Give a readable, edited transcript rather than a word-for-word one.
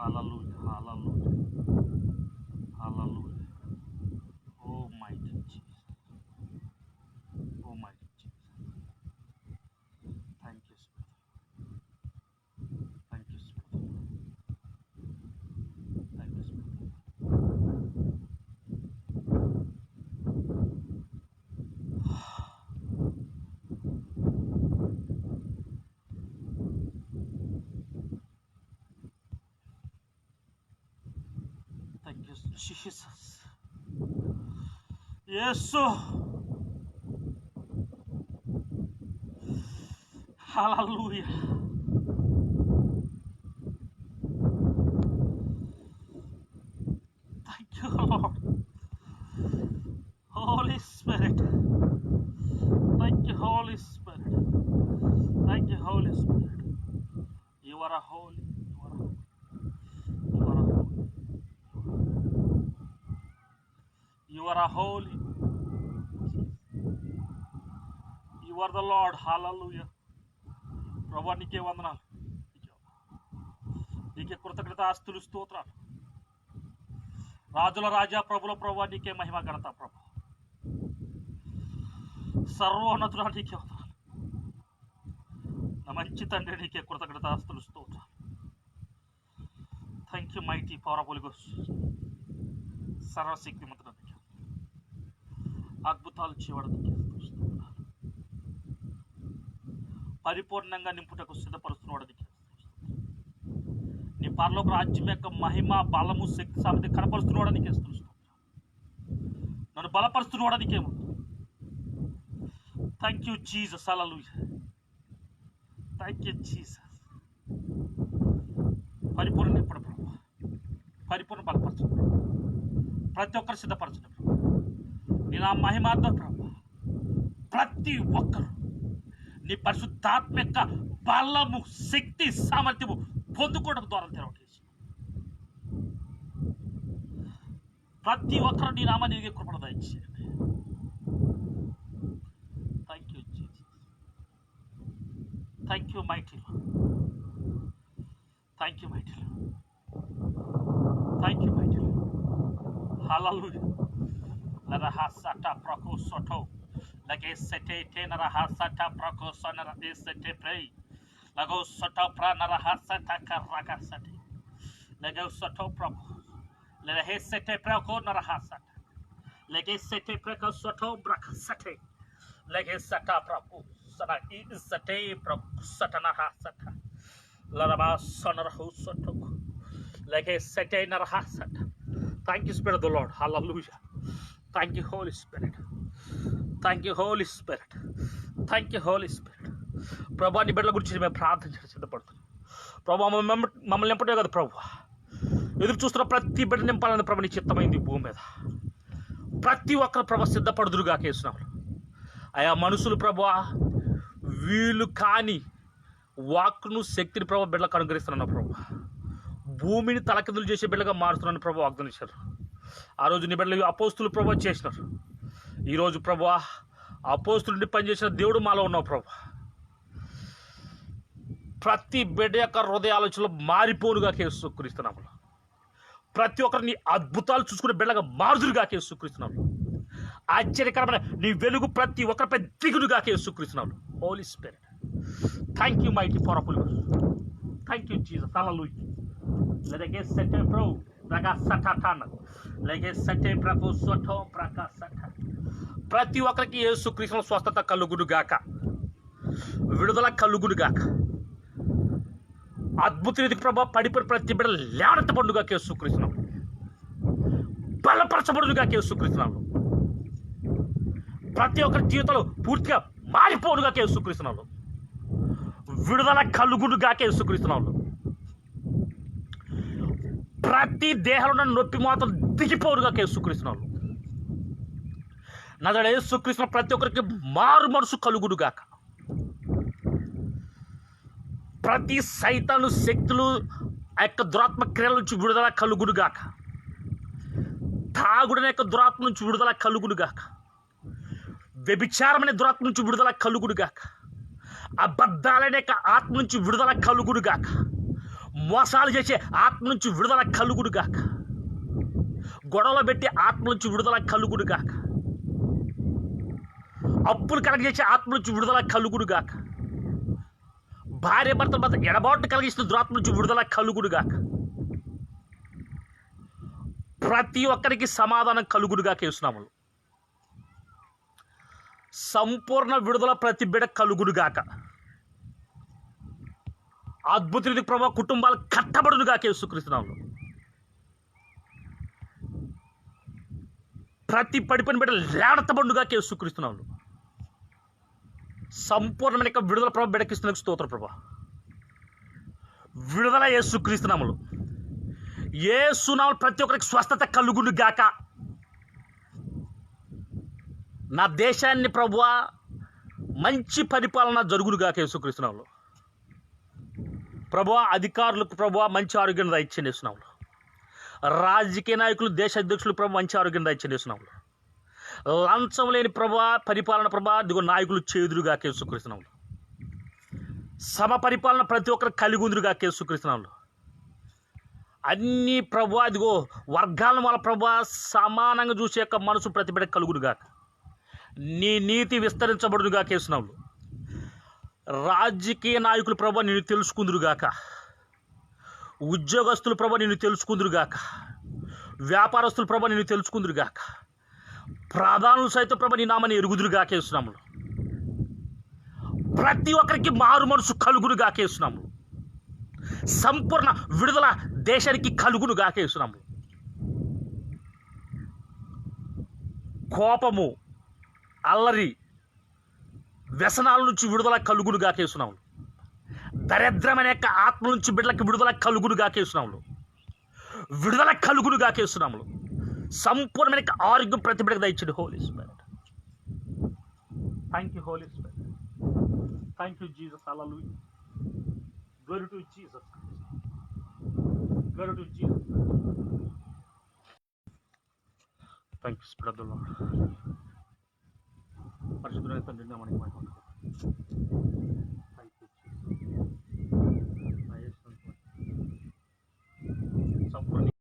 Hallelujah. Hallelujah. Hallelujah. Oh mighty Jesus. Oh mighty Jesus. Thank you, Spirit. Thank you, Spirit. Thank you, Spirit. Thank you, Jesus. Yes, sir. Hallelujah. Thank you, Lord. Holy Spirit. Thank you, Holy Spirit. Thank you, Holy Spirit. You are a holy. You are a holy. You are a holy. You are the Lord. Hallelujah. ప్రభా నీకే వందనాలు. నీకే కృతజ్ఞత ఆస్తులు స్తోత్రాలు. రాజుల రాజా ప్రభుల ప్రభా నీకే మహిమ ఘనత ప్రభా. సర్వోన్నతుడా నీకే వందనాలు. నా మంచి తండ్రి నీకే కృతజ్ఞత ఆస్తులు స్తోత్రాలు. Thank you mighty powerful ghost. సర్వశక్తిమంతుడా నీకే అద్భుతాలు చేయడం పరిపూర్ణంగా నింపుటకు సిద్ధపరుస్తున్నవాడు. నీ పరలోక రాజ్యం యొక్క మహిమ బలము శక్తి సామర్థ్యం కనపరుస్తున్నవాడు నీకే స్తుతిస్తున్నాను. నన్ను బలపరుస్తున్నవాడు నీకేమో. Thank you Jesus. Hallelujah. Thank you Jesus. పరిపూర్ణ నింపడం ప్రభు, పరిపూర్ణ బలపరచడం ప్రభు, ప్రతి ఒక్కరు సిద్ధపరచడం ప్రభు. నీ నా మహిమార్థం ప్రభు, ప్రతి ఒక్కరు నీ పరిశుద్ధాత్మ యొక్క బలము శక్తి సామర్థ్యము పొందుకోవడం ద్వారా తెరవటేసి ప్రతి ఒక్కరు నీ నామాన్ని నీకే కృపణ దయచేయండి. Thank you Jesus. Thank you mighty lord. Thank you mighty lord. Thank you mighty lord. Hallelujah. లరహసట ప్రకోసటో లగే సెటే టే నరహసట ప్రకోసనర ఎసెటే ప్రే లగో సట ప్ర నరహసట కరగసటే లగో సటో ప్రభు లగే సెటే ప్రకో నరహసట లగే సెటే ప్రకో సటో బ్రకసటే లగే సట ప్రభు సన ఇసటే ప్రభు సట నరహసట లరబా సనరహు సటో లగే సెటే నరహసట. Thank you, Spirit of the Lord. Hallelujah. Thank you, Holy Spirit. Thank you, Holy Spirit. Thank you, Holy Spirit. ప్రభా నీ బిడ్డల గురించి మేము ప్రార్థన చేసి సిద్ధపడుతున్నాం ప్రభా. మమ్మల్ని నింపటే కదా ప్రభు, ఎదురు చూస్తున్న ప్రతి బిడ్డ నింపాలని ప్రభు నీ చిత్తమైంది భూమి మీద. ప్రతి ఒక్కరు ప్రభు సిద్ధపడుదురుగా కేసునాము అయా మనుషులు ప్రభు వీళ్ళు కాని వాక్కును శక్తిని ప్రభు బిడ్డలకు అనుగ్రహిస్తున్నాను ప్రభు. భూమిని తలకిందులు చేసే బిడ్డగా మారుస్తున్నాను ప్రభు వాగ్దానం ఇచ్చారు. ఆ రోజు నీ బిడ్డలు అపోస్తులు ప్రభు చేసినారు. ఈరోజు ప్రభు అపోస్తులుండి పనిచేసిన దేవుడు మాలో ఉన్నావు ప్రభు. ప్రతి బిడ్డ యొక్క హృదయ ఆలోచనలో మారిపోనుగా యేసుక్రీస్తునాము. ప్రతి ఒక్కరు నీ అద్భుతాలు చూసుకునే బిడ్డగా మారుదురుగా యేసుక్రీస్తునాము. ఆశ్చర్యకరమైన నీ వెలుగు ప్రతి ఒక్కరిపై దిగునుగా యేసుక్రీస్తునాము. Holy spirit, thank you mighty powerful. Thank you Jesus. Hallelujah. లగే సెటే ప్రో రగా సటాటాన లగే సెటే ప్రకో సటో ప్రకా సట. ప్రతి ఒక్కరికి యేసుక్రీస్తులో స్వస్థత కలుగునుగాక, విడుదల కలుగునుగాక, అద్భుత రీతికి ప్రభావ పడిపోయిన ప్రతి బిడ్డ లేవనెత్తబడునుగా యేసుక్రీస్తునాము. బలపరచబడునుగా యేసుక్రీస్తునాము. ప్రతి ఒక్కరి జీవితంలో పూర్తిగా మారిపోనుగా యేసుక్రీస్తునాము. విడుదల కలుగునుగా యేసుక్రీస్తునాము. ప్రతి దేహంలో నొప్పి మాత్రం దిగిపోనుగా యేసుక్రీస్తునాము. నా దగ్గర యేసుక్రీస్తు ప్రతి ఒక్కరికి మారు మనసు కలుగునుగాక. ప్రతి సైతాను శక్తులు ఆ యొక్క దురాత్మ క్రియల నుంచి విడుదల కలుగునుగాక. తాగుడనే యొక్క దురాత్మ నుంచి విడుదల కలుగునుగాక. వ్యభిచారమనే దురాత్మ నుంచి విడుదల కలుగునుగాక. అబద్ధాలనే యొక్క ఆత్మ నుంచి విడుదల కలుగునుగాక. మోసాలు చేసే ఆత్మ నుంచి విడుదల కలుగుడు గాక. గొడవలు పెట్టి ఆత్మ నుంచి విడుదల కలుగుడు గాక. అప్పులు కలగజేసే ఆత్మ నుంచి విడుదల కలుగుడు గాక. భార్య భర్తల మధ్య ఎడబాటు కలిగిస్తున్న దురాత్మ నుంచి విడుదల కలుగుడు గాక. ప్రతి ఒక్కరికి సమాధానం కలుగుడు గాక యేసునామములో. సంపూర్ణ విడుదల ప్రతి బిడ్డ కలుగుడు గాక. అద్భుత రీతి ప్రభావ కుటుంబాలు కట్టబడును గాక యేసుక్రీస్తు నామములో. ప్రతి పడిపోయిన బిడ్డ లేడతబడును గాక యేసుక్రీస్తు నామములో. సంపూర్ణమైన విడుదల ప్రభావ బిడ్డకిస్తున్న స్తోత్ర ప్రభా. విడుదల యేసుక్రీస్తు నామములో. యేసు నామములో ప్రతి ఒక్కరికి స్వస్థత కలుగును గాక. నా దేశాన్ని ప్రభువా మంచి పరిపాలన జరుగును గాక యేసుక్రీస్తు నామములో. ప్రభువా అధికారులకు ప్రభువా మంచి ఆరోగ్యం దయచేయండి యేసు నామములో. రాజకీయ నాయకులు దేశ అధ్యక్షులు ప్రభు మంచి ఆరోగ్యం దయచేయండి యేసు నామములో. లంచం లేని ప్రభా పరిపాలన ప్రభా దిగో నాయకులు చేదురుగా యేసుక్రీస్తు నామములో. సమ పరిపాలన ప్రతి ఒక్కరు కలిగి ఉందిరుగా యేసుక్రీస్తు నామములో. అన్ని ప్రభా దిగో వర్గాలను వాళ్ళ ప్రభా సమానంగా చూసే యొక్క మనసు ప్రతి బిడ్డ కలుగునుగాక. నీ నీతి విస్తరించబడునుగా యేసు నామములో. రాజకీయ నాయకులు ప్రభా నిన్ను తెలుసుకుందురుగాక. ఉద్యోగస్తులు ప్రభా నిన్ను తెలుసుకుందురుగాక. వ్యాపారస్తులు ప్రభా నిన్ను తెలుసుకుందురుగాక. ప్రధానులు సైతం ప్రభా నీ నామాన్ని ఎరుగుదురుగాక యేసు నామములో. ప్రతి ఒక్కరికి మారు మనసు కలుగునుగాక యేసు నామములో. సంపూర్ణ విడుదల దేశానికి కలుగునుగాక యేసు నామములో. కోపము అల్లరి వ్యసనాల నుంచి విడుదల కలుగునుగాక యేసు నామములో. దరిద్రమైన యొక్క ఆత్మ నుంచి బిడ్డలకి విడుదల కలుగునుగాక యేసు నామములో. విడుదల కలుగునుగాక యేసు నామములో. సంపూర్ణమైన ఆరోగ్యం ప్రతి బిడ్డకు దయచేయండి holy spirit. Thank you holy spirit. Thank you Jesus. Hallelujah. Glory to Jesus. Glory to Jesus. Thank you spirit of the Lord. పరిశుద్ధమైన తండ్రి నామమున మహిమ.